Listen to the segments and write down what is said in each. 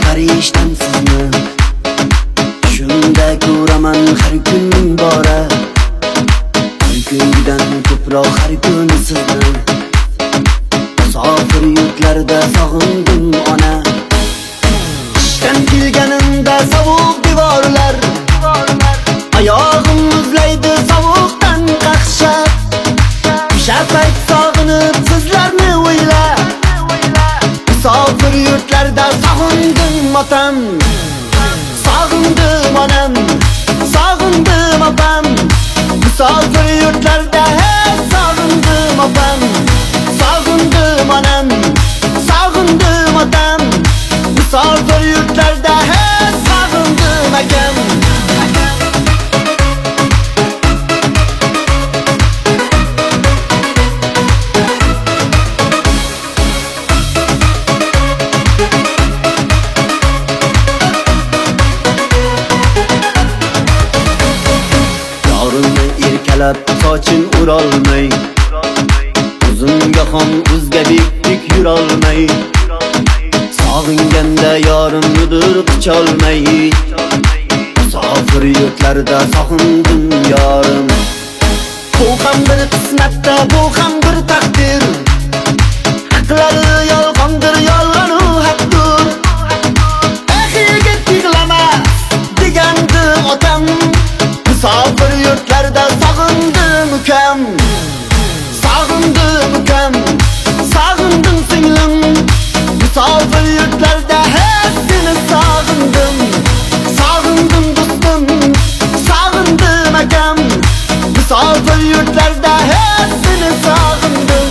Farishtamsizmi? Shunda ko'raman har kun bora, har kundan ko'proq har kun sizni. Musofir yurtlarda sog'indim ona, ishdan kelganimda sovuq devorlar, oyog'im muzlaydi sovuqdan qaqshab. O'sha payt sog'inib sizlarni o'ylab, musofir yurtlarda sog'indim otam, sog'indim onam, sog'indim opam. Musofir yurtlarda sog'indim opam, sog'indim onam, sog'indim otam. Musofir yurtlarda sog'indim akam. Soching urolmay, o'zimga ham o'zga bekdek yurolmay, sog'inganda yorimnidir qicholmay. Musofir yurtlarda sog'indim yorim. Bu ham bir qismatda, bu ham bir taqdir. Haqlari yolg'ondir, yolg'onu haqdir. Yigit yig'lamas degandi otam. Musofir yurtlarda sog'indim ukam, sog'indim ukam, sog'indim singlim. Musofir yurtlarda seni sog'indim, sog'indim do'stim, sog'indim akam. Musofir yurtlarda seni sog'indim.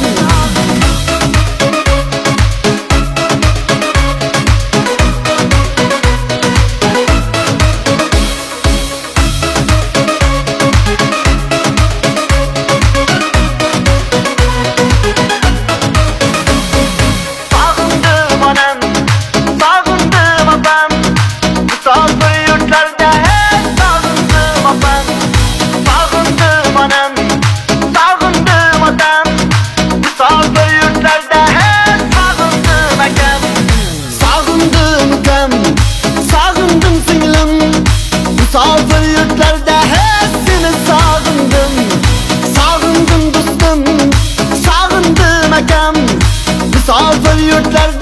Musofir yurtlarda seni sog'indim, sog'indim do'stim, sog'indim akam. Musofir yurtlarda